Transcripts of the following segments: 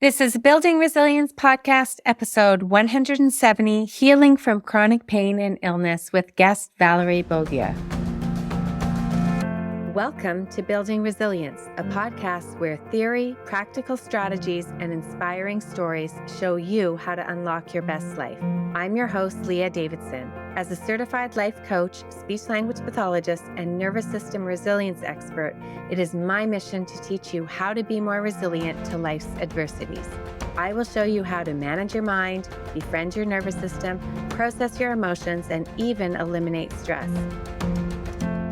This is Building Resilience Podcast, episode 170, Healing from Chronic Pain and Illness with guest Valerie Beaulieu. Welcome to Building Resilience, a podcast where theory, practical strategies, and inspiring stories show you how to unlock your best life. I'm your host, Leah Davidson. As a certified life coach, speech-language pathologist, and nervous system resilience expert, it is my mission to teach you how to be more resilient to life's adversities. I will show you how to manage your mind, befriend your nervous system, process your emotions, and even eliminate stress.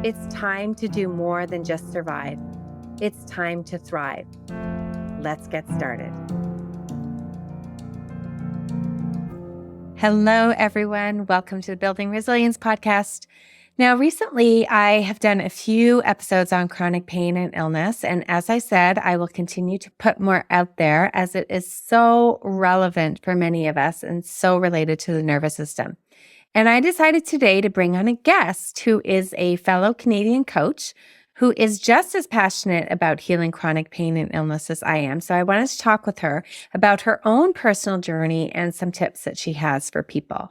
It's time to do more than just survive. It's time to thrive. Let's get started. Hello, everyone. Welcome to the Building Resilience Podcast. Now, recently, I have done a few episodes on chronic pain and illness. And as I said, I will continue to put more out there as it is so relevant for many of us and so related to the nervous system. And I decided today to bring on a guest who is a fellow Canadian coach who is just as passionate about healing chronic pain and illness as I am. So I wanted to talk with her about her own personal journey and some tips that she has for people.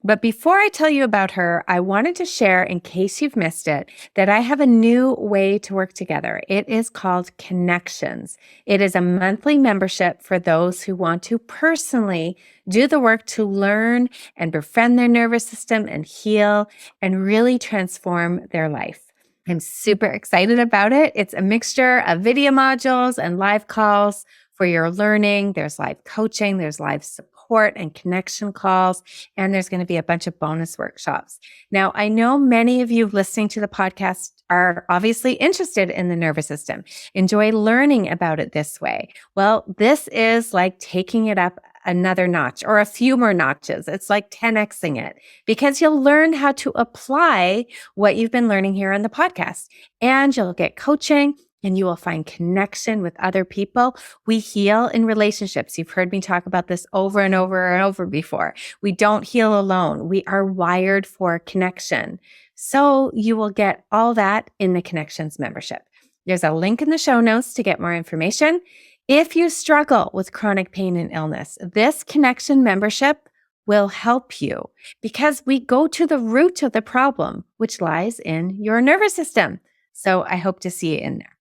But before I tell you about her, I wanted to share, in case you've missed it, that I have a new way to work together. It is called Connections. It is a monthly membership for those who want to personally do the work to learn and befriend their nervous system and heal and really transform their life. I'm super excited about it. It's a mixture of video modules and live calls for your learning. There's live coaching, there's live support and connection calls, and there's going to be a bunch of bonus workshops. Now, I know many of you listening to the podcast are obviously interested in the nervous system, enjoy learning about it this way. Well, this is like taking it up another notch or a few more notches. It's like 10xing it because you'll learn how to apply what you've been learning here on the podcast, and you'll get coaching and you will find connection with other people. We heal in relationships. You've heard me talk about this over and over and over before. We don't heal alone. We are wired for connection. So you will get all that in the Connections membership. There's a link in the show notes to get more information. If you struggle with chronic pain and illness, this Connection membership will help you because we go to the root of the problem, which lies in your nervous system. So I hope to see you in there.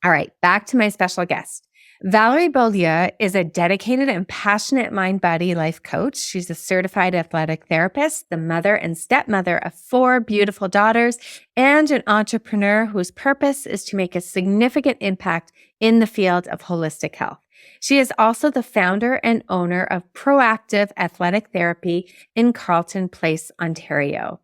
All right, back to my special guest. Valerie Beaulieu is a dedicated and passionate mind-body life coach. She's a certified athletic therapist, the mother and stepmother of 4 beautiful daughters, and an entrepreneur whose purpose is to make a significant impact in the field of holistic health. She is also the founder and owner of Proactive Athletic Therapy in Carleton Place, Ontario.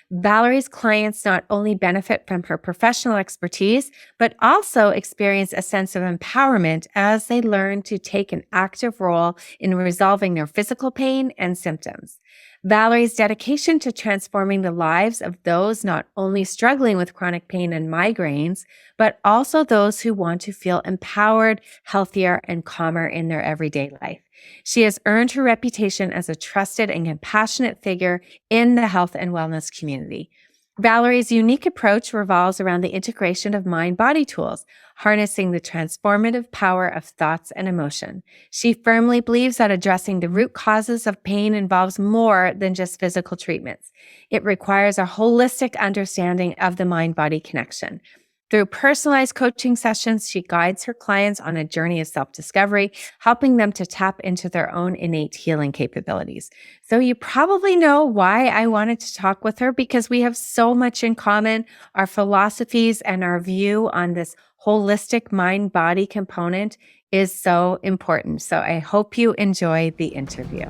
Valerie's clients not only benefit from her professional expertise, but also experience a sense of empowerment as they learn to take an active role in resolving their physical pain and symptoms. Valerie's dedication to transforming the lives of those not only struggling with chronic pain and migraines, but also those who want to feel empowered, healthier, and calmer in their everyday life. She has earned her reputation as a trusted and compassionate figure in the health and wellness community. Valerie's unique approach revolves around the integration of mind-body tools, harnessing the transformative power of thoughts and emotion. She firmly believes that addressing the root causes of pain involves more than just physical treatments. It requires a holistic understanding of the mind-body connection. Through personalized coaching sessions, she guides her clients on a journey of self-discovery, helping them to tap into their own innate healing capabilities. So you probably know why I wanted to talk with her, because we have so much in common. Our philosophies and our view on this holistic mind-body component is so important. So I hope you enjoy the interview.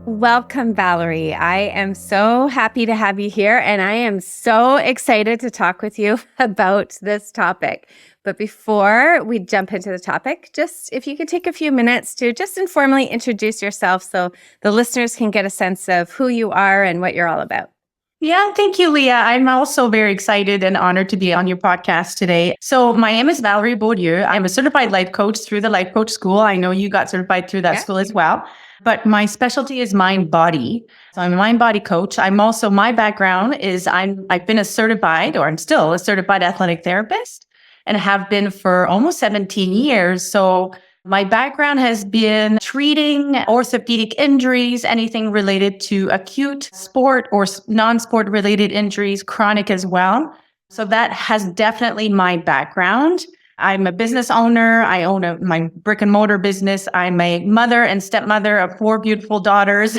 Welcome, Valerie. I am so happy to have you here, and I am so excited to talk with you about this topic. But before we jump into the topic, just if you could take a few minutes to just informally introduce yourself so the listeners can get a sense of who you are and what you're all about. Yeah, thank you, Leah. I'm also very excited and honored to be on your podcast today. So my name is Valerie Beaulieu. I'm a certified life coach through the Life Coach School. I know you got certified through that school as well. But my specialty is mind-body. So I'm a mind-body coach. My background is I've been a certified, or I'm still a certified athletic therapist. and have been for almost 17 years. So my background has been treating orthopedic injuries, anything related to acute sport or non-sport related injuries, chronic as well. So that has definitely my background. I'm a business owner. I own my brick and mortar business. I'm a mother and stepmother of 4 beautiful daughters.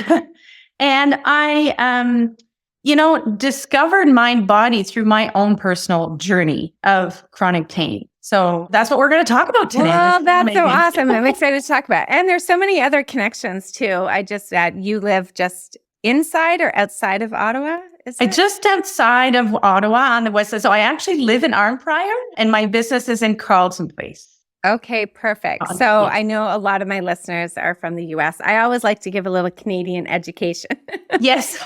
And I, discovered mind body through my own personal journey of chronic pain. So that's what we're going to talk about today. Well, that's so awesome. I'm excited to talk about it. And there's so many other connections too. You live just inside or outside of Ottawa? Just outside of Ottawa on the west side. So I actually live in Arnprior and my business is in Carleton Place. Okay, perfect. So I know a lot of my listeners are from the US. I always like to give a little Canadian education. Yes.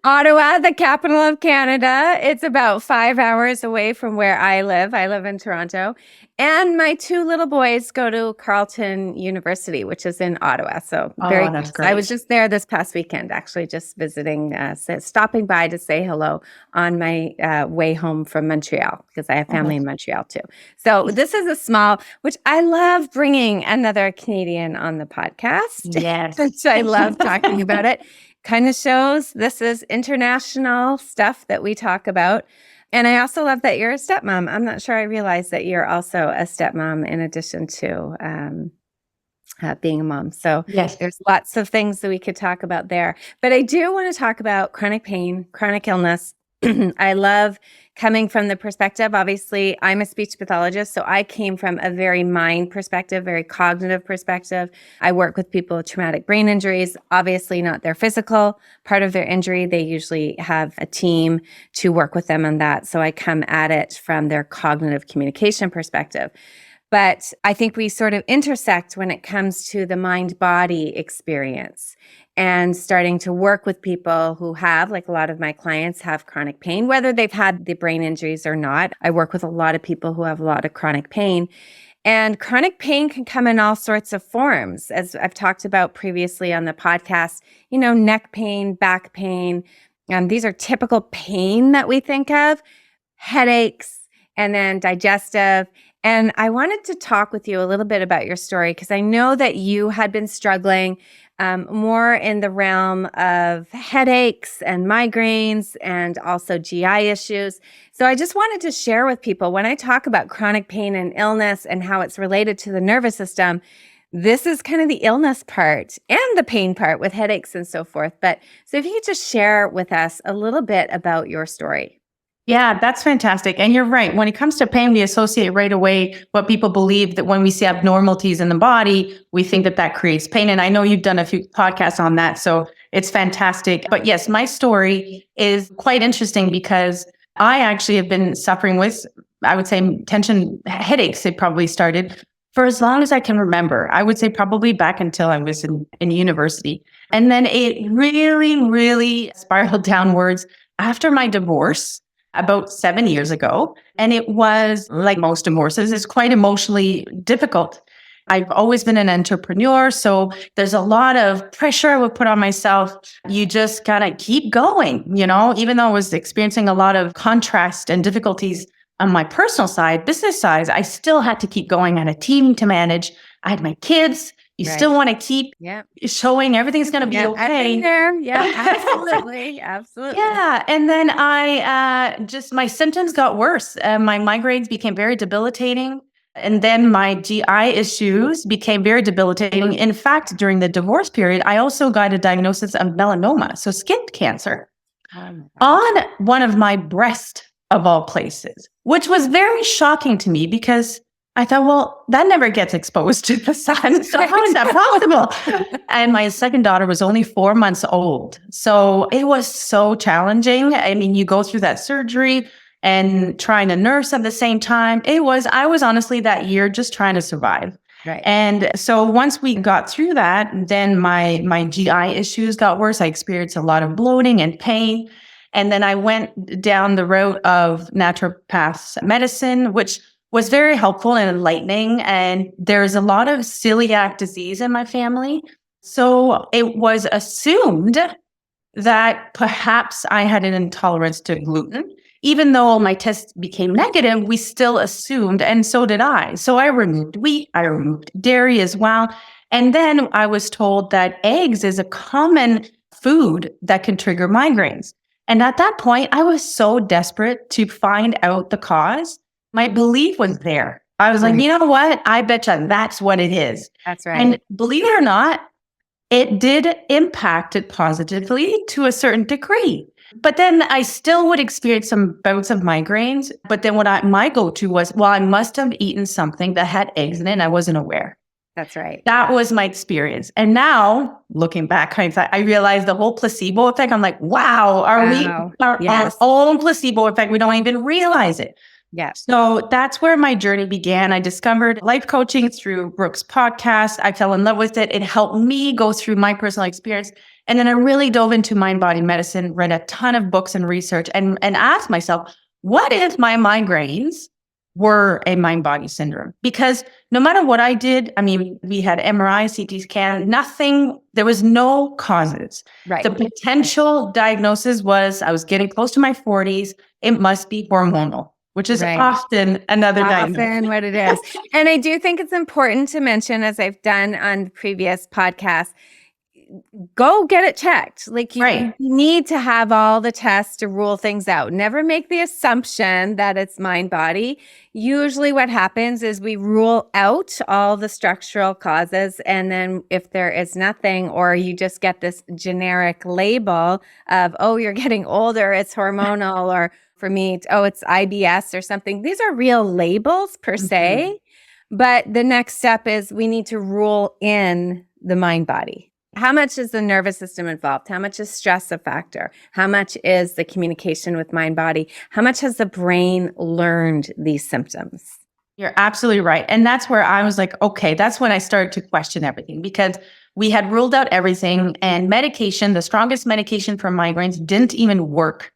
Ottawa, the capital of Canada. It's about 5 hours away from where I live. I live in Toronto. And my 2 little boys go to Carleton University, which is in Ottawa. So that's great. I was just there this past weekend, actually just visiting, stopping by to say hello on my way home from Montreal, because I have family in Montreal too. So this is a small, which I love bringing another Canadian on the podcast. Yes. Which I love talking about it. Kind of shows this is international stuff that we talk about. And I also love that you're a stepmom. I'm not sure I realized that you're also a stepmom in addition to being a mom. So yes, there's lots of things that we could talk about there. But I do want to talk about chronic pain, chronic illness. I love coming from the perspective. Obviously, I'm a speech pathologist, so I came from a very mind perspective, very cognitive perspective. I work with people with traumatic brain injuries, obviously not their physical part of their injury. They usually have a team to work with them on that. So I come at it from their cognitive communication perspective. But I think we sort of intersect when it comes to the mind-body experience and starting to work with people who have, like a lot of my clients have chronic pain, whether they've had the brain injuries or not. I work with a lot of people who have a lot of chronic pain. And chronic pain can come in all sorts of forms, as I've talked about previously on the podcast, neck pain, back pain. These are typical pain that we think of, headaches, and then digestive. And I wanted to talk with you a little bit about your story, because I know that you had been struggling more in the realm of headaches and migraines and also GI issues. So I just wanted to share with people, when I talk about chronic pain and illness and how it's related to the nervous system, this is kind of the illness part and the pain part with headaches and so forth. But so if you could just share with us a little bit about your story. Yeah, that's fantastic. And you're right. When it comes to pain, we associate right away what people believe, that when we see abnormalities in the body, we think that creates pain. And I know you've done a few podcasts on that, so it's fantastic. But yes, my story is quite interesting because I actually have been suffering with, I would say, tension headaches. It probably started for as long as I can remember. I would say probably back until I was in university. And then it really, really spiraled downwards after my divorce about 7 years ago. And it was, like most divorces, it's quite emotionally difficult. I've always been an entrepreneur, so there's a lot of pressure I would put on myself. You just gotta keep going, even though I was experiencing a lot of contrast and difficulties on my personal side, business side, I still had to keep going. I had a team to manage. I had my kids. You still want to keep showing everything's going to be okay. I've been there. Yeah, absolutely. Absolutely. Yeah. And then my symptoms got worse. My migraines became very debilitating. And then my GI issues became very debilitating. In fact, during the divorce period, I also got a diagnosis of melanoma, so skin cancer, on one of my breasts, of all places, which was very shocking to me because I thought, well, that never gets exposed to the sun. So how is that possible? And my second daughter was only 4 months old. So it was so challenging. I mean, you go through that surgery and trying to nurse at the same time. I was honestly that year just trying to survive. Right. And so once we got through that, then my GI issues got worse. I experienced a lot of bloating and pain. And then I went down the route of naturopath medicine, which was very helpful and enlightening. And there's a lot of celiac disease in my family. So it was assumed that perhaps I had an intolerance to gluten. even though my test became negative, we still assumed, and so did I. So I removed wheat, I removed dairy as well. And then I was told that eggs is a common food that can trigger migraines. And at that point, I was so desperate to find out the cause. My belief was there. I was like, you know what? I bet you that's what it is. That's right. And believe it or not, it did impact it positively to a certain degree. But then I still would experience some bouts of migraines. But then my go-to was, well, I must have eaten something that had eggs in it and I wasn't aware. That's right. That was my experience. And now, looking back, I realized the whole placebo effect. I'm like, wow, our own placebo effect? We don't even realize it. Yes. So that's where my journey began. I discovered life coaching through Brooke's podcast. I fell in love with it. It helped me go through my personal experience. And then I really dove into mind-body medicine, read a ton of books and research, and asked myself, what if my migraines were a mind-body syndrome? Because no matter what I did, I mean, we had MRI, CT scan, nothing, there was no causes. Right. The potential diagnosis was I was getting close to my 40s. It must be hormonal, which is often another diagnosis. Often what it is. And I do think it's important to mention, as I've done on the previous podcast, go get it checked. Like you need to have all the tests to rule things out. Never make the assumption that it's mind body. Usually what happens is we rule out all the structural causes. And then if there is nothing, or you just get this generic label of, oh, you're getting older, it's hormonal, or for me, it's IBS or something. These are real labels per se. But the next step is we need to rule in the mind body. How much is the nervous system involved? How much is stress a factor? How much is the communication with mind body? How much has the brain learned these symptoms? You're absolutely right. And that's where I was like, okay, that's when I started to question everything, because we had ruled out everything, and medication, the strongest medication for migraines, didn't even work.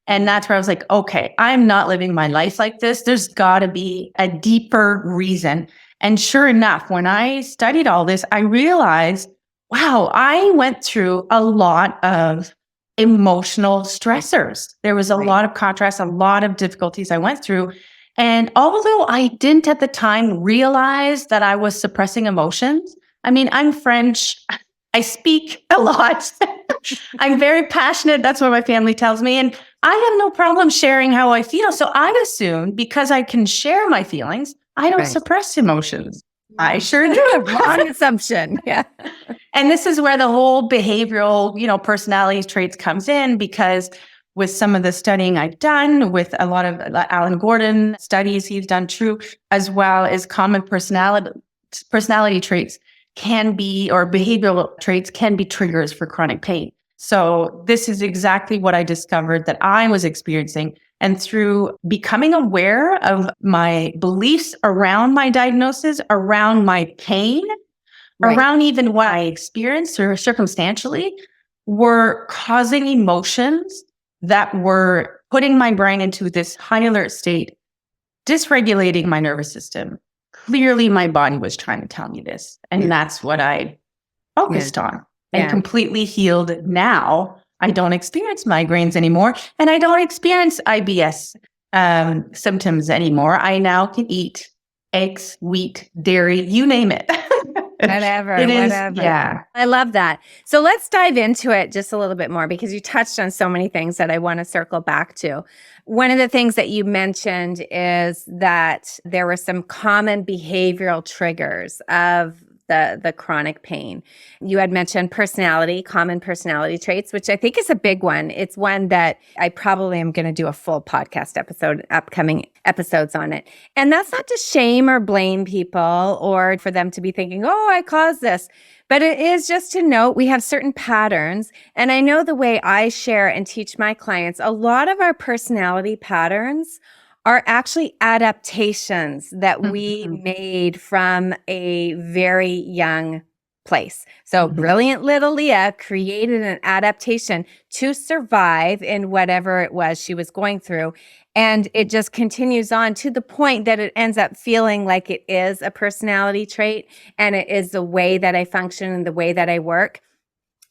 And that's where I was like, okay, I'm not living my life like this. There's got to be a deeper reason. And sure enough, when I studied all this, I realized, wow, I went through a lot of emotional stressors. There was a lot of contrast, a lot of difficulties I went through. And although I didn't at the time realize that I was suppressing emotions, I mean, I'm French. I speak a lot. I'm very passionate. That's what my family tells me. And I have no problem sharing how I feel. So I assume because I can share my feelings, I don't suppress emotions. I sure do. Wrong assumption. Yeah. And this is where the whole behavioral, personality traits comes in, because with some of the studying I've done with a lot of Alan Gordon studies he's done too, as well as common personality traits can be, or behavioral traits can be, triggers for chronic pain. So this is exactly what I discovered that I was experiencing. And through becoming aware of my beliefs around my diagnosis, around my pain, around even what I experienced or circumstantially, were causing emotions that were putting my brain into this high alert state, dysregulating my nervous system. Clearly, my body was trying to tell me this. And that's what I focused on and completely healed. Now, I don't experience migraines anymore, and I don't experience IBS symptoms anymore. I now can eat eggs, wheat, dairy, you name it. Whatever. Yeah. I love that. So let's dive into it just a little bit more, because you touched on so many things that I want to circle back to. One of the things that you mentioned is that there were some common behavioral triggers of the chronic pain. You had mentioned common personality traits, which I think is a big one. It's one that I probably am going to do a full podcast episode, upcoming episodes on it. And that's not to shame or blame people or for them to be thinking, oh, I caused this. But it is just to note we have certain patterns. And I know the way I share and teach my clients, a lot of our personality patterns are actually adaptations that we made from a very young place. So brilliant little Leah created an adaptation to survive in whatever it was she was going through. And it just continues on to the point that it ends up feeling like it is a personality trait, and it is the way that I function and the way that I work.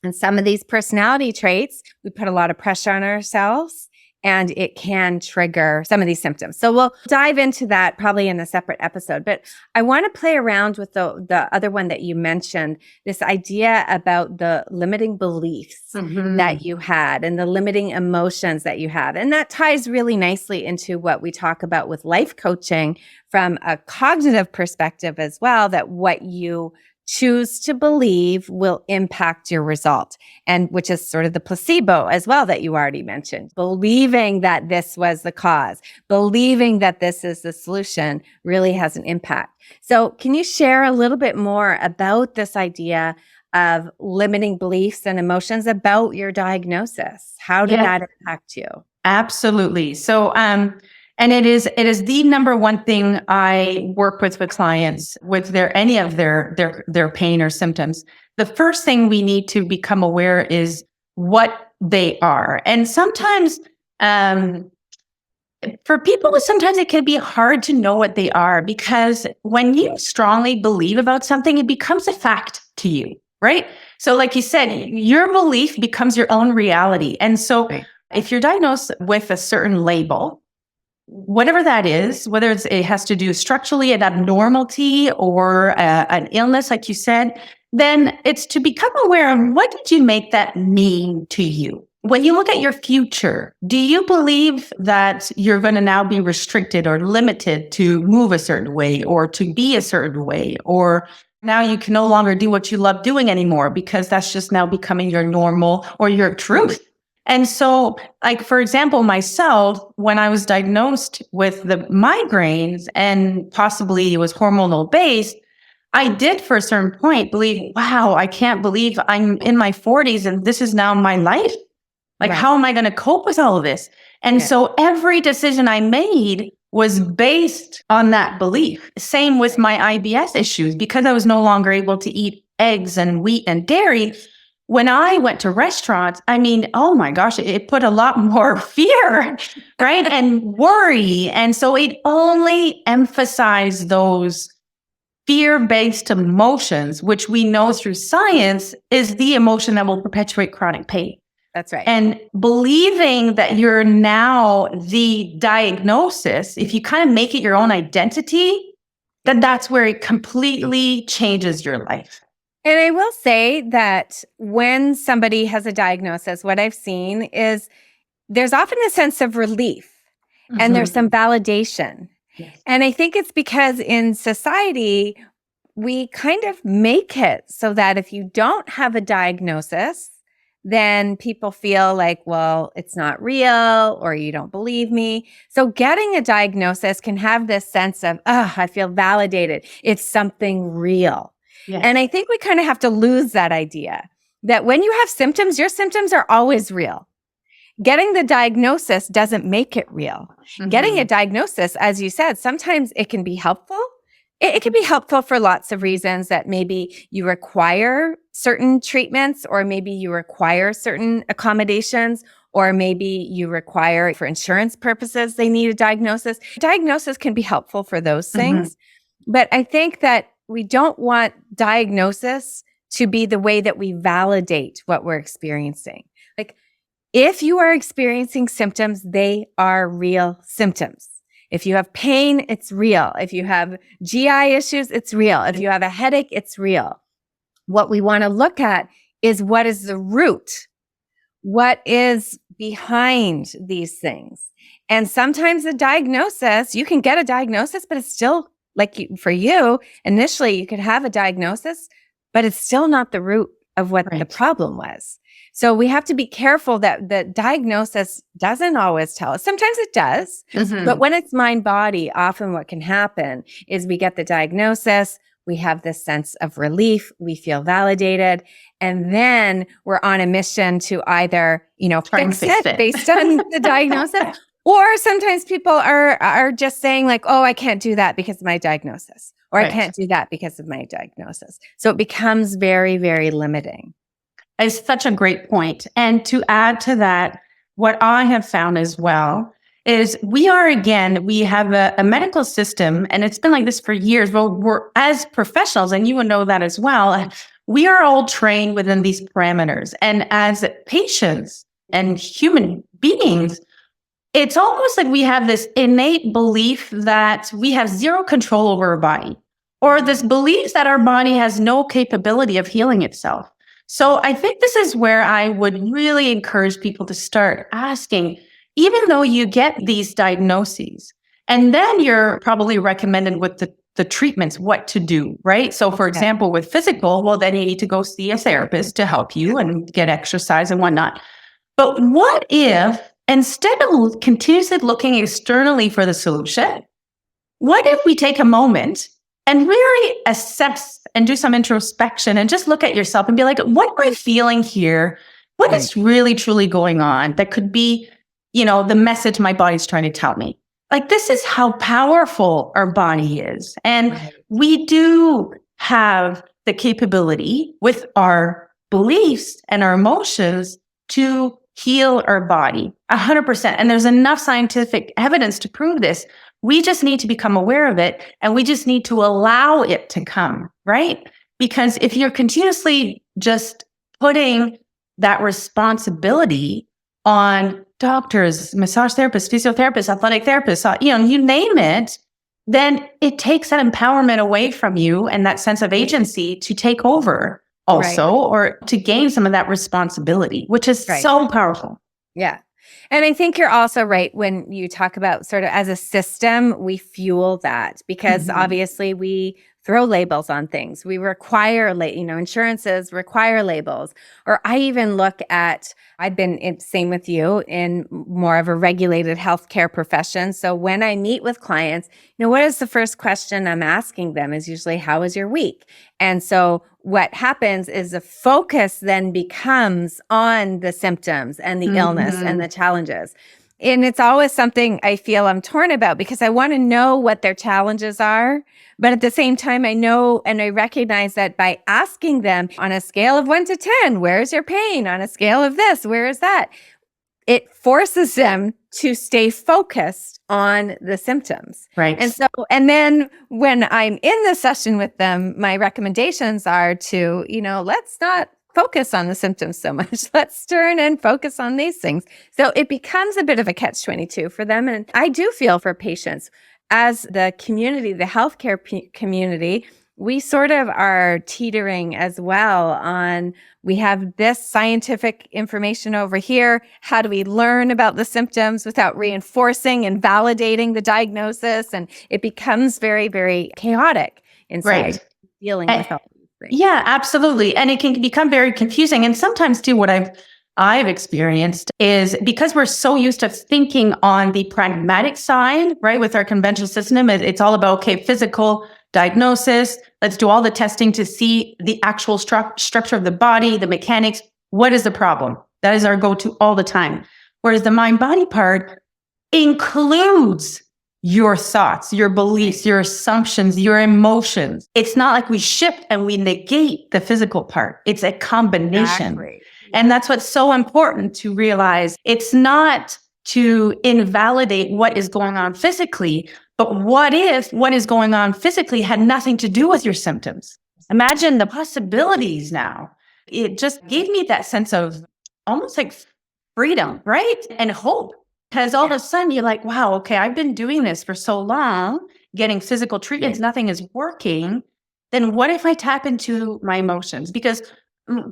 And some of these personality traits, we put a lot of pressure on ourselves. and it can trigger some of these symptoms. So we'll dive into that probably in a separate episode. But I want to play around with the other one that you mentioned, this idea about the limiting beliefs that you had and the limiting emotions that you have. And that ties really nicely into what we talk about with life coaching from a cognitive perspective as well, that what you choose to believe will impact your result, and which is sort of the placebo as well that you already mentioned. Believing that this was the cause, believing that this is the solution really has an impact. So can you share a little bit more about this idea of limiting beliefs and emotions about your diagnosis? How did that impact you? Absolutely. So, and it is the number one thing I work with clients with any of their pain or symptoms. The first thing we need to become aware is what they are. And sometimes, for people, sometimes it can be hard to know what they are, because when you strongly believe about something, it becomes a fact to you, right? So like you said, your belief becomes your own reality. And so if you're diagnosed with a certain label, whatever that is, whether it has to do structurally an abnormality or an illness, like you said, then it's to become aware of what did you make that mean to you? When you look at your future, do you believe that you're going to now be restricted or limited to move a certain way or to be a certain way? Or now you can no longer do what you love doing anymore because that's just now becoming your normal or your truth? And so, like, for example, myself, when I was diagnosed with the migraines and possibly it was hormonal based, I did for a certain point believe, wow, I can't believe I'm in my 40s and this is now my life. Like, how am I going to cope with all of this? And so every decision I made was based on that belief. Same with my IBS issues, because I was no longer able to eat eggs and wheat and dairy. When I went to restaurants, I mean, oh my gosh, it put a lot more fear, right? And worry. And so it only emphasized those fear-based emotions, which we know through science is the emotion that will perpetuate chronic pain. That's right. And believing that you're now the diagnosis, if you kind of make it your own identity, then that's where it completely changes your life. And I will say that when somebody has a diagnosis, what I've seen is there's often a sense of relief and there's some validation. Yes. And I think it's because in society, we kind of make it so that if you don't have a diagnosis, then people feel like, well, it's not real, or you don't believe me. So getting a diagnosis can have this sense of, oh, I feel validated. It's something real. Yes. And I think we kind of have to lose that idea that when you have symptoms, your symptoms are always real. Getting the diagnosis doesn't make it real. Getting a diagnosis, as you said, sometimes it can be helpful. It can be helpful for lots of reasons, that maybe you require certain treatments, or maybe you require certain accommodations, or maybe you require, for insurance purposes, they need a diagnosis. Diagnosis can be helpful for those things. But I think that we don't want diagnosis to be the way that we validate what we're experiencing. Like, if you are experiencing symptoms, they are real symptoms. If you have pain, it's real. If you have GI issues, it's real. If you have a headache, it's real. What we want to look at is, what is the root? What is behind these things? And sometimes the diagnosis, you can get a diagnosis, but it's still for you, initially you could have a diagnosis, but it's still not the root of what the problem was. So we have to be careful that the diagnosis doesn't always tell us. Sometimes it does, but when it's mind body, often what can happen is we get the diagnosis, we have this sense of relief, we feel validated, and then we're on a mission to either, fix it based on the diagnosis, or sometimes people are just saying like, oh, I can't do that because of my diagnosis, or I can't do that because of my diagnosis. So it becomes very, very limiting. It's such a great point. And to add to that, what I have found as well is we have a medical system, and it's been like this for years. Well, we're, as professionals, and you would know that as well, we are all trained within these parameters. And as patients and human beings, it's almost like we have this innate belief that we have zero control over our body, or this belief that our body has no capability of healing itself. So I think this is where I would really encourage people to start asking, even though you get these diagnoses, and then you're probably recommended with the treatments, what to do, right? So for example, with physical, well, then you need to go see a therapist to help you and get exercise and whatnot. But what if instead of continuously looking externally for the solution, what if we take a moment and really assess and do some introspection and just look at yourself and be like, what am I feeling here? What is really, truly going on that could be, the message my body's trying to tell me? Like, this is how powerful our body is. And we do have the capability with our beliefs and our emotions to heal our body 100%. And there's enough scientific evidence to prove this. We just need to become aware of it, and we just need to allow it to come, right? Because if you're continuously just putting that responsibility on doctors, massage therapists, physiotherapists, athletic therapists, you name it, then it takes that empowerment away from you and that sense of agency to take over also, or to gain some of that responsibility, which is so powerful. Yeah. And I think you're also right when you talk about sort of as a system, we fuel that because obviously we throw labels on things. We require, insurances require labels. Or I even look at, I've been, same with you, in more of a regulated healthcare profession. So when I meet with clients, what is the first question I'm asking them is usually, how was your week? And so what happens is the focus then becomes on the symptoms and the illness and the challenges. And it's always something I feel I'm torn about because I want to know what their challenges are. But at the same time, I know and I recognize that by asking them on a scale of 1 to 10, where's your pain? On a scale of this, where is that? It forces them to stay focused on the symptoms. Right. And then when I'm in the session with them, my recommendations are to, let's not focus on the symptoms so much. Let's turn and focus on these things. So it becomes a bit of a catch-22 for them. And I do feel for patients as the community, the healthcare community, we sort of are teetering as well on, we have this scientific information over here. How do we learn about the symptoms without reinforcing and validating the diagnosis? And it becomes very, very chaotic inside dealing with all these things. Yeah, absolutely. And it can become very confusing. And sometimes too, what I've experienced is because we're so used to thinking on the pragmatic side, right? With our conventional system, it's all about, physical diagnosis. Let's do all the testing to see the actual structure of the body, the mechanics. What is the problem? That is our go-to all the time. Whereas the mind-body part includes your thoughts, your beliefs, your assumptions, your emotions. It's not like we shift and we negate the physical part. It's a combination. Exactly. And that's what's so important to realize. It's not to invalidate what is going on physically, but what if what is going on physically had nothing to do with your symptoms? Imagine the possibilities now. It just gave me that sense of almost like freedom, right? And hope. Because all of a sudden you're like, wow, okay, I've been doing this for so long, getting physical treatments, nothing is working. Then what if I tap into my emotions? Because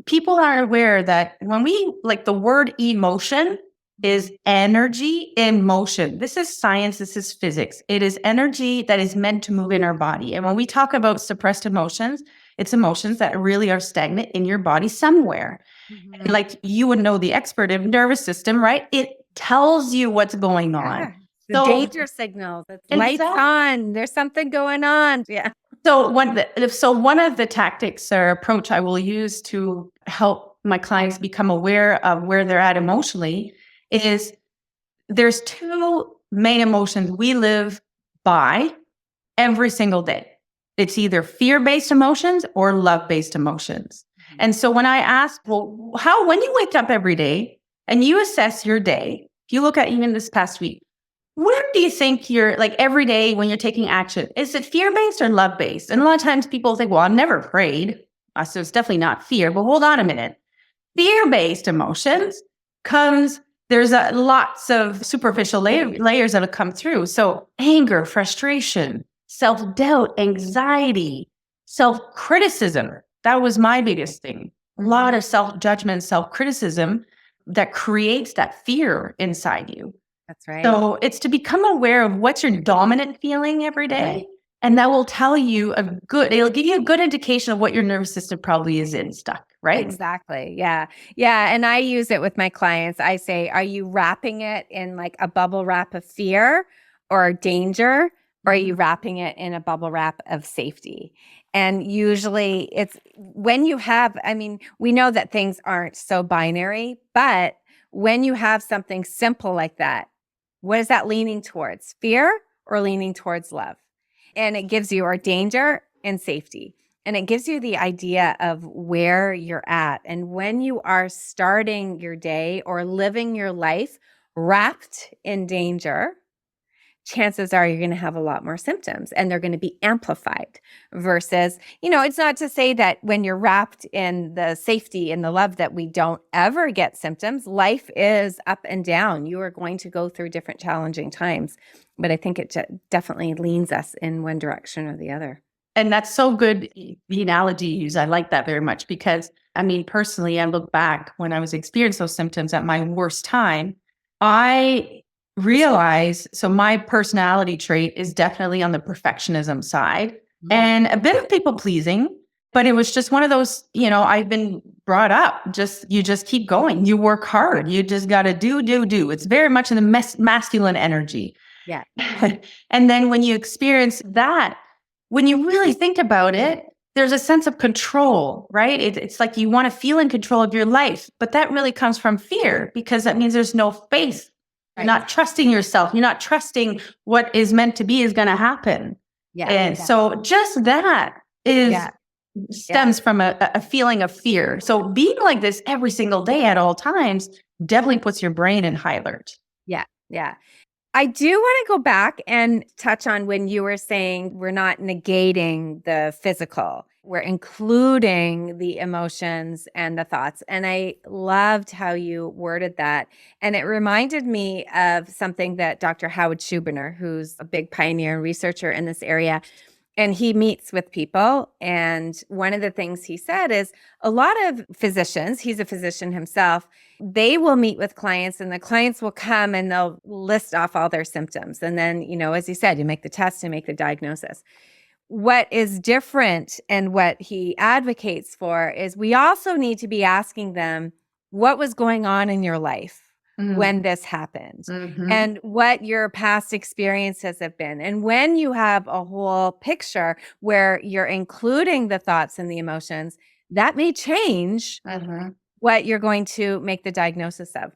people are aware that when the word emotion is energy in motion. This is science. This is physics. It is energy that is meant to move in our body. And when we talk about suppressed emotions, it's emotions that really are stagnant in your body somewhere. And like you would know the expert in nervous system, right? It tells you what's going on. The danger signals. Lights on. There's something going on. Yeah. So one of the tactics or approach I will use to help my clients become aware of where they're at emotionally is there's two main emotions we live by every single day. It's either fear-based emotions or love-based emotions. And so when I ask, when you wake up every day and you assess your day, if you look at even this past week, where do you think you're every day when you're taking action? Is it fear-based or love-based? And a lot of times people think, well, I'm never afraid. So it's definitely not fear. But hold on a minute. Fear-based emotions comes there's lots of superficial layers that'll come through. So anger, frustration, self-doubt, anxiety, self-criticism. That was my biggest thing. A lot of self-judgment, self-criticism that creates that fear inside you. That's right. So it's to become aware of what's your dominant feeling every day. Right. And that will tell you it'll give you a good indication of what your nervous system probably is stuck, right? Exactly. Yeah. Yeah. And I use it with my clients. I say, are you wrapping it in like a bubble wrap of fear or danger? Or are you wrapping it in a bubble wrap of safety? And usually it's when you have, I mean, we know that things aren't so binary, but when you have something simple like that, what is that leaning towards? Fear or leaning towards love? And it gives you our danger and safety. And it gives you the idea of where you're at. And when you are starting your day or living your life wrapped in danger, chances are you're going to have a lot more symptoms and they're going to be amplified versus, it's not to say that when you're wrapped in the safety and the love that we don't ever get symptoms. Life is up and down. You are going to go through different challenging times, but I think it definitely leans us in one direction or the other. And that's so good, the analogy you use. I like that very much because, personally, I look back when I was experiencing those symptoms at my worst time, I realize, so my personality trait is definitely on the perfectionism side and a bit of people pleasing, but it was just one of those, I've been brought up, you just keep going. You work hard. You just got to do. It's very much in the masculine energy. Yeah. And then when you experience that, when you really think about it, there's a sense of control, right? It's like you want to feel in control of your life, but that really comes from fear because that means there's no faith. You're not trusting yourself. You're not trusting what is meant to be is going to happen. Yeah. And so just that stems from a feeling of fear. So being like this every single day at all times definitely puts your brain in high alert. Yeah. Yeah. I do want to go back and touch on when you were saying we're not negating the physical, we're including the emotions and the thoughts. And I loved how you worded that. And it reminded me of something that Dr. Howard Schubiner, who's a big pioneer and researcher in this area, and he meets with people. And one of the things he said is a lot of physicians, he's a physician himself, they will meet with clients and the clients will come and they'll list off all their symptoms. And then, as he said, you make the test and make the diagnosis. What is different and what he advocates for is we also need to be asking them what was going on in your life when this happened and what your past experiences have been. And when you have a whole picture where you're including the thoughts and the emotions, that may change what you're going to make the diagnosis of.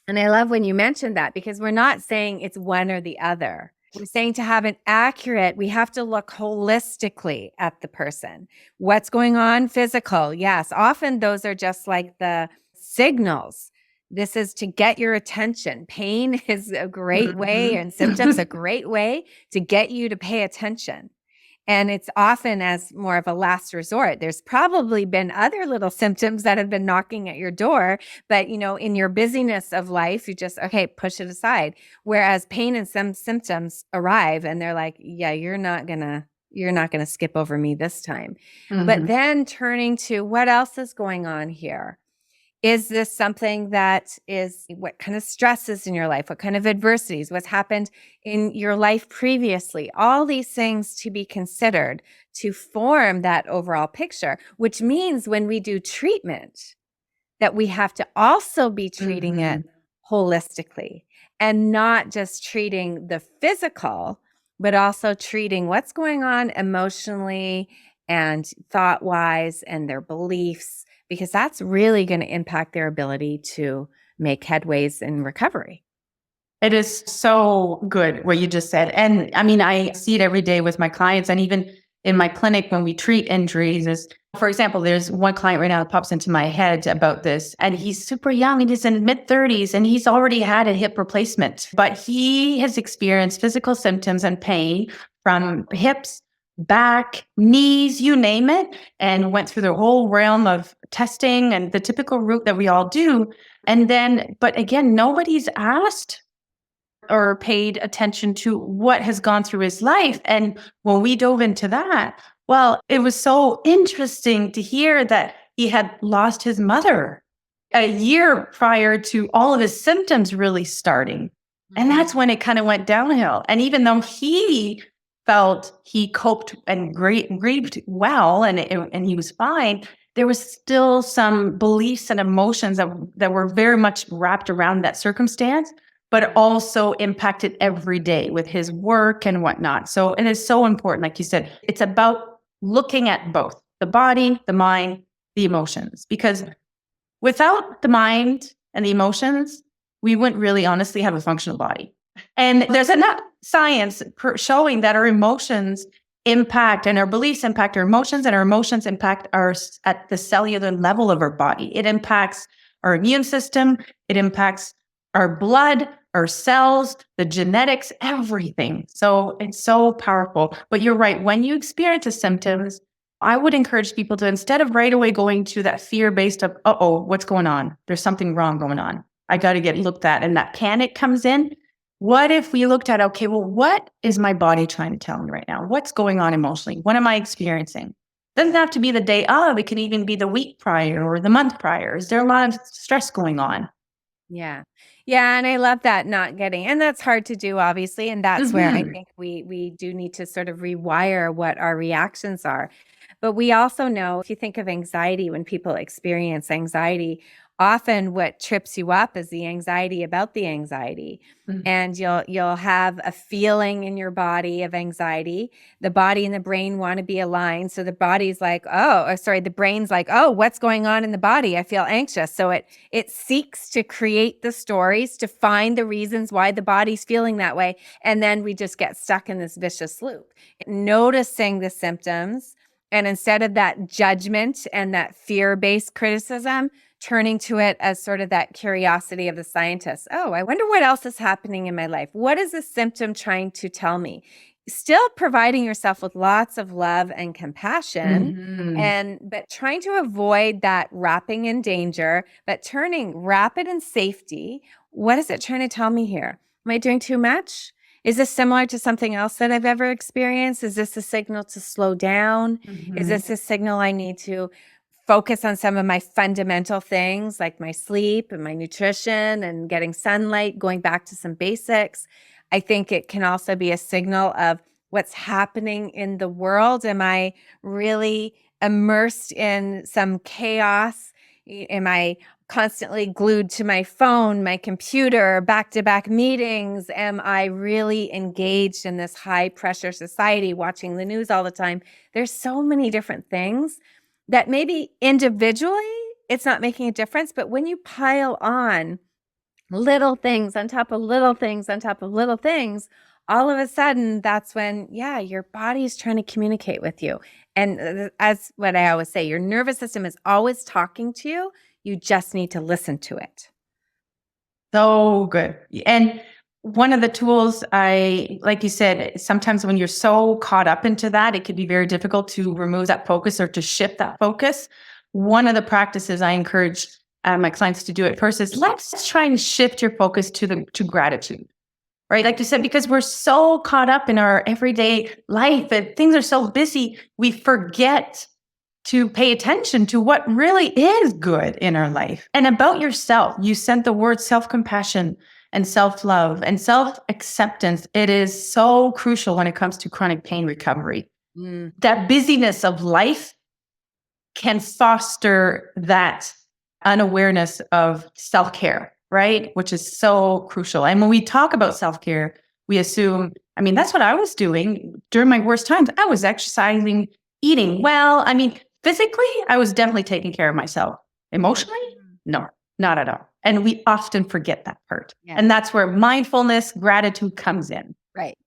And I love when you mentioned that because we're not saying it's one or the other. We're saying to have an accurate, we have to look holistically at the person. What's going on physical? Yes. Often those are just like the signals. This is to get your attention. Pain is a great way and symptoms a great way to get you to pay attention. And it's often as more of a last resort. There's probably been other little symptoms that have been knocking at your door, but in your busyness of life, you just, push it aside. Whereas pain and some symptoms arrive and they're like, yeah, you're not gonna skip over me this time. But then turning to what else is going on here? Is this something that is what kind of stresses in your life? What kind of adversities? What's happened in your life previously? All these things to be considered to form that overall picture, which means when we do treatment, that we have to also be treating it holistically and not just treating the physical, but also treating what's going on emotionally and thought-wise and their beliefs, because that's really going to impact their ability to make headways in recovery. It is so good what you just said. And I see it every day with my clients and even in my clinic when we treat injuries is, for example, there's one client right now that pops into my head about this and he's super young. He's in mid-30s and he's already had a hip replacement, but he has experienced physical symptoms and pain from hips, back, knees, you name it, and went through the whole realm of testing and the typical route that we all do. And then, but again, nobody's asked or paid attention to what has gone through his life. And when we dove into that, well, it was so interesting to hear that he had lost his mother a year prior to all of his symptoms really starting. And that's when it kind of went downhill. And even though he felt he coped and grieved well and he was fine, there was still some beliefs and emotions that were very much wrapped around that circumstance, but also impacted every day with his work and whatnot. So it is so important, like you said, it's about looking at both the body, the mind, the emotions, because without the mind and the emotions, we wouldn't really honestly have a functional body. And there's enough science showing that our emotions impact and our beliefs impact our emotions, and our emotions impact us at the cellular level of our body. It impacts our immune system. It impacts our blood, our cells, the genetics, everything. So it's so powerful. But you're right. When you experience the symptoms, I would encourage people to, instead of right away going to that fear-based of, uh-oh, what's going on? There's something wrong going on. I got to get looked at. And that panic comes in. What if we looked at, okay, well, what is my body trying to tell me right now? What's going on emotionally? What am I experiencing? Doesn't have to be the day of. It can even be the week prior or the month prior. Is there a lot of stress going on? Yeah. Yeah, and I love that, not getting, and that's hard to do, obviously, and that's where I think we do need to sort of rewire what our reactions are. But we also know, if you think of anxiety, when people experience anxiety, often what trips you up is the anxiety about the anxiety. And you'll have a feeling in your body of anxiety. The body and the brain want to be aligned. So the body's like, the brain's like, oh, what's going on in the body? I feel anxious. So it seeks to create the stories to find the reasons why the body's feeling that way. And then we just get stuck in this vicious loop. Noticing the symptoms, and instead of that judgment and that fear-based criticism, turning to it as sort of that curiosity of the scientist. Oh, I wonder what else is happening in my life. What is the symptom trying to tell me? Still providing yourself with lots of love and compassion, but trying to avoid that wrapping in danger, but turning rapid in safety. What is it trying to tell me here? Am I doing too much? Is this similar to something else that I've ever experienced? Is this a signal to slow down? Is this a signal I need to focus on some of my fundamental things like my sleep and my nutrition and getting sunlight, going back to some basics? I think it can also be a signal of what's happening in the world. Am I really immersed in some chaos? Am I constantly glued to my phone, my computer, back-to-back meetings? Am I really engaged in this high-pressure society, watching the news all the time? There's so many different things that maybe individually it's not making a difference, but when you pile on little things on top of little things on top of little things, all of a sudden that's when, your body's trying to communicate with you. And as what I always say, your nervous system is always talking to you. You just need to listen to it. So good. And one of the tools like you said, sometimes when you're so caught up into that, it can be very difficult to remove that focus or to shift that focus. One of the practices I encourage my clients to do at first is, let's try and shift your focus to gratitude, right? Like you said, because we're so caught up in our everyday life and things are so busy, we forget to pay attention to what really is good in our life. And about yourself, you sent the word self-compassion and self-love and self-acceptance. It is so crucial when it comes to chronic pain recovery. That busyness of life can foster that unawareness of self-care, right? Which is so crucial. And when we talk about self-care, we assume, that's what I was doing during my worst times. I was exercising, eating well. Physically, I was definitely taking care of myself. Emotionally, no, not at all. And we often forget that part. Yeah. And that's where mindfulness, gratitude comes in. Right.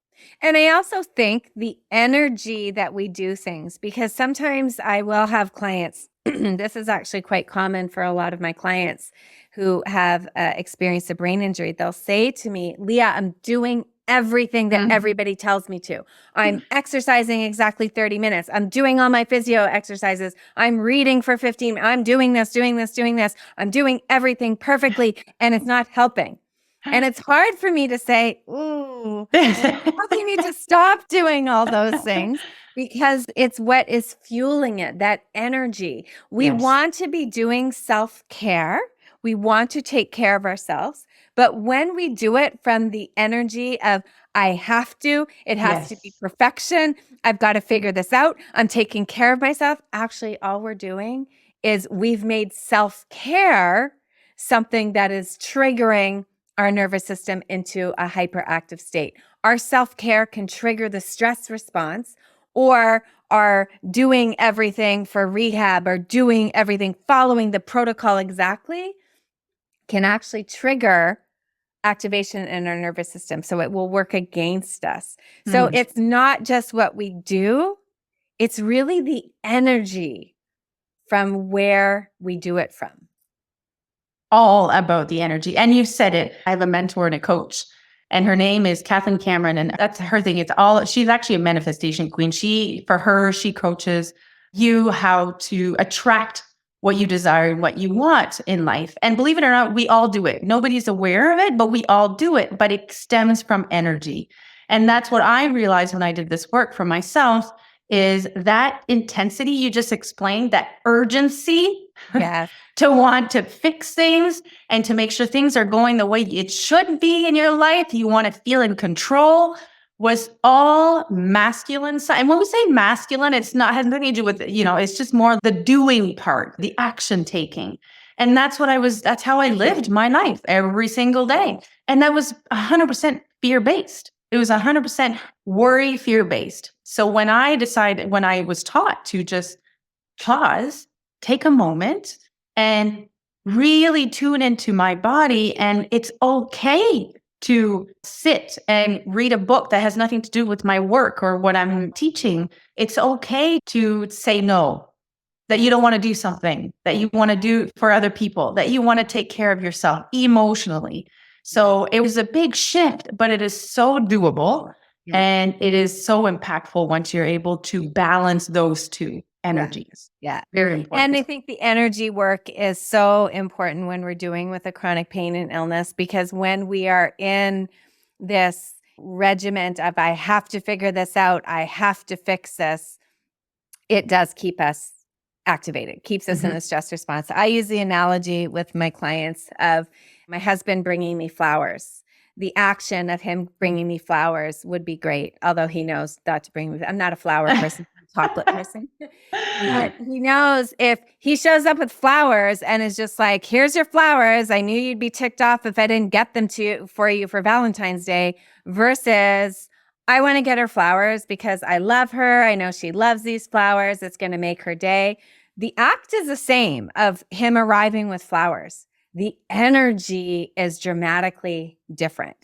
And I also think the energy that we do things, because sometimes I will have clients, this is actually quite common for a lot of my clients who have experienced a brain injury. They'll say to me, Leah, I'm doing everything that everybody tells me to. I'm exercising exactly 30 minutes. I'm doing all my physio exercises. I'm reading for 15. I'm doing this, doing this, doing this. I'm doing everything perfectly, and it's not helping. And it's hard for me to say, ooh, you need to stop doing all those things, because it's what is fueling it, that energy. We want to be doing self-care. We want to take care of ourselves. But when we do it from the energy of, I have to, it has to be perfection. I've got to figure this out. I'm taking care of myself. Actually, all we're doing is we've made self-care something that is triggering our nervous system into a hyperactive state. Our self-care can trigger the stress response, or our doing everything for rehab or doing everything, following the protocol exactly, can actually trigger activation in our nervous system. So it will work against us. So it's not just what we do, it's really the energy from where we do it from. All about the energy. And you said it. I have a mentor and a coach, and her name is Kathleen Cameron. And that's her thing. She's actually a manifestation queen. She coaches you how to attract what you desire and what you want in life. And believe it or not, we all do it. Nobody's aware of it, but we all do it. But it stems from energy. And that's what I realized when I did this work for myself, is that intensity you just explained, that urgency to want to fix things and to make sure things are going the way it should be in your life. You want to feel in control, was all masculine side. And when we say masculine, has nothing to do with, it's just more the doing part, the action taking. And that's how I lived my life every single day. And that was 100% fear-based. It was 100% worry, fear-based. So when I was taught to just pause, take a moment, and really tune into my body, and it's okay to sit and read a book that has nothing to do with my work or what I'm teaching. It's okay to say no, that you don't want to do something that you want to do for other people, that you want to take care of yourself emotionally. So it was a big shift, but it is so doable. And it is so impactful once you're able to balance those two energies. Yeah. Very important. And I think the energy work is so important when we're doing with a chronic pain and illness, because when we are in this regiment of, I have to figure this out, I have to fix this, it does keep us activated, keeps us in the stress response. I use the analogy with my clients of my husband bringing me flowers. The action of him bringing me flowers would be great, although he knows not to bring me. I'm not a flower person, I'm a chocolate person. But he knows if he shows up with flowers and is just like, here's your flowers, I knew you'd be ticked off if I didn't get them for you for Valentine's Day, versus I want to get her flowers because I love her. I know she loves these flowers. It's going to make her day. The act is the same of him arriving with flowers. The energy is dramatically different.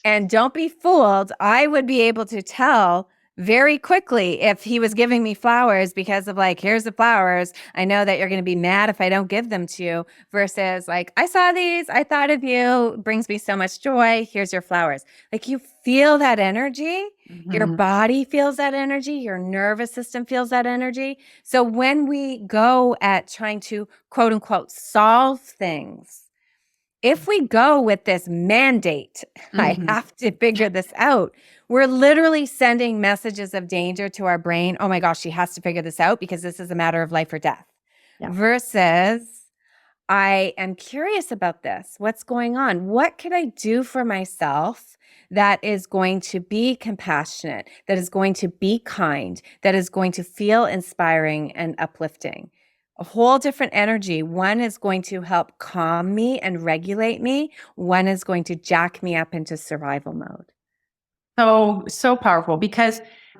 And don't be fooled. I would be able to tell very quickly if he was giving me flowers because of like, here's the flowers, I know that you're going to be mad if I don't give them to you, versus like, I saw these, I thought of you, brings me so much joy, here's your flowers. Like, you feel that energy, your body feels that energy, your nervous system feels that energy. So when we go at trying to quote unquote solve things, if we go with this mandate, I have to figure this out, we're literally sending messages of danger to our brain. Oh my gosh, she has to figure this out because this is a matter of life or death. Versus, I am curious about this. What's going on? What could I do for myself that is going to be compassionate, that is going to be kind, that is going to feel inspiring and uplifting? A whole different energy. One is going to help calm me and regulate me. One is going to jack me up into survival mode. So powerful,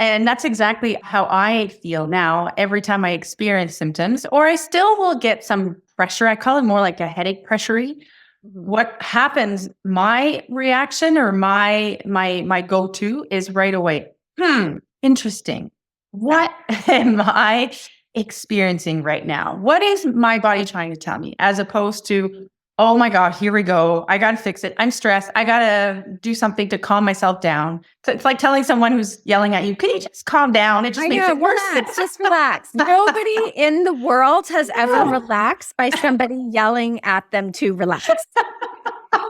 and that's exactly how I feel now every time I experience symptoms, or I still will get some pressure. I call it more like a headache pressury. What happens, my reaction or my go-to is right away, interesting. What am I experiencing right now? What is my body trying to tell me? As opposed to, oh my God, here we go. I got to fix it. I'm stressed. I got to do something to calm myself down. So it's like telling someone who's yelling at you, can you just calm down? It just makes it worse. Relax, just relax. Nobody in the world has ever relaxed by somebody yelling at them to relax,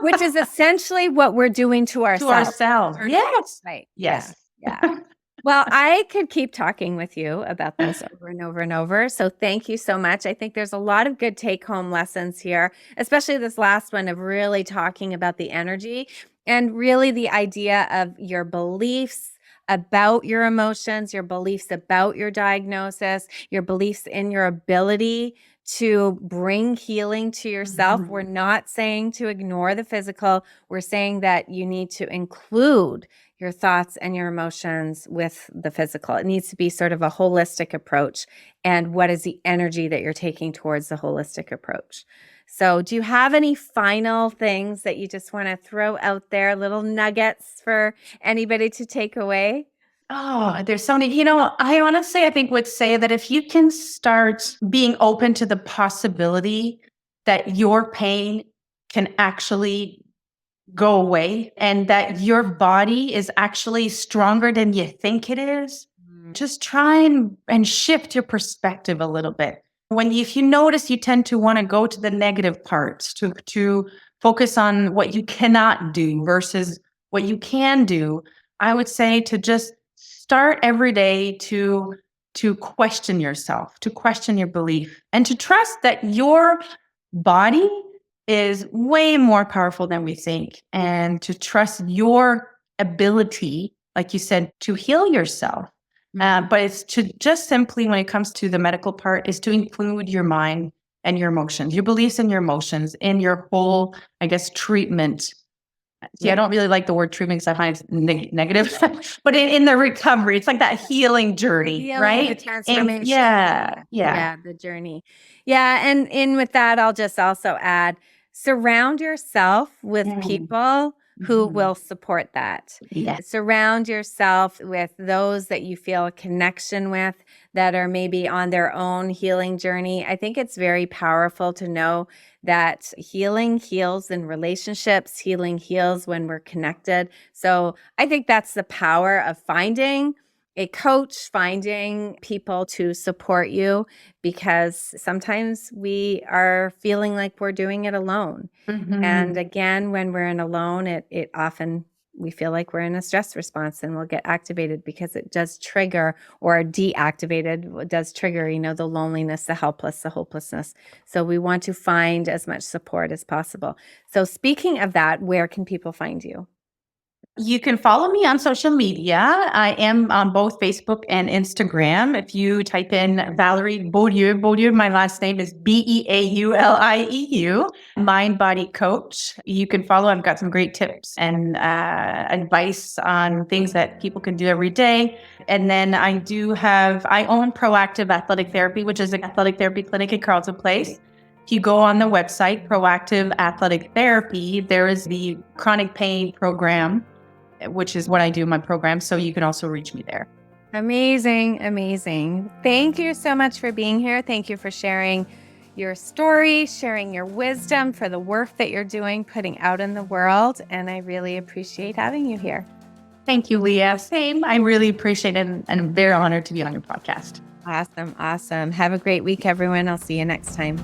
which is essentially what we're doing to ourselves. Yes. Right. Yes. Yeah. Well, I could keep talking with you about this over and over and over. So thank you so much. I think there's a lot of good take-home lessons here, especially this last one of really talking about the energy and really the idea of your beliefs about your emotions, your beliefs about your diagnosis, your beliefs in your ability to bring healing to yourself. We're not saying to ignore the physical. We're saying that you need to include your thoughts and your emotions with the physical. It needs to be sort of a holistic approach. And what is the energy that you're taking towards the holistic approach? So do you have any final things that you just want to throw out there, little nuggets for anybody to take away? Oh, there's so many, I honestly, I think would say that if you can start being open to the possibility that your pain can actually go away and that your body is actually stronger than you think it is, just try and shift your perspective a little bit. If you notice you tend to want to go to the negative parts, to focus on what you cannot do versus what you can do, I would say to just start every day to question yourself, to question your belief, and to trust that your body is way more powerful than we think, and to trust your ability, like you said, to heal yourself. But it's to just simply, when it comes to the medical part, is to include your mind and your emotions, your beliefs and your emotions in your whole, I guess, treatment. See, I don't really like the word treatment because I find it's negative, but in the recovery, it's like that healing journey, right? The transformation. The journey. Yeah. And with that, I'll just also add, surround yourself with people who will support that. Yes. Surround yourself with those that you feel a connection with, that are maybe on their own healing journey. I think it's very powerful to know that healing heals in relationships, healing heals when we're connected. So I think that's the power of finding a coach, finding people to support you, because sometimes we are feeling like we're doing it alone. And again, when we're in alone, it often, we feel like we're in a stress response and we'll get activated because it does trigger, or deactivated, it does trigger, the loneliness, the helpless, the hopelessness. So we want to find as much support as possible. So speaking of that, where can people find you? You can follow me on social media. I am on both Facebook and Instagram. If you type in Valerie Beaulieu, my last name is Beaulieu, Mind Body Coach. You can follow. I've got some great tips and advice on things that people can do every day. And then I own Proactive Athletic Therapy, which is an athletic therapy clinic in Carleton Place. If you go on the website, Proactive Athletic Therapy, there is the chronic pain program, which is what I do in my program. So you can also reach me there. Amazing. Amazing. Thank you so much for being here. Thank you for sharing your story, sharing your wisdom, for the work that you're doing, putting out in the world. And I really appreciate having you here. Thank you, Leah. Same. I really appreciate it. And I'm very honored to be on your podcast. Awesome. Have a great week, everyone. I'll see you next time.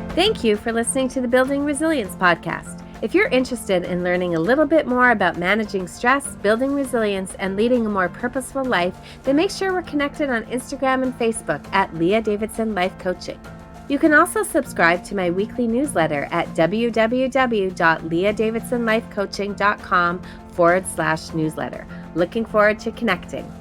Thank you for listening to the Building Resilience podcast. If you're interested in learning a little bit more about managing stress, building resilience, and leading a more purposeful life, then make sure we're connected on Instagram and Facebook at Leah Davidson Life Coaching. You can also subscribe to my weekly newsletter at www.leahdavidsonlifecoaching.com/newsletter. Looking forward to connecting.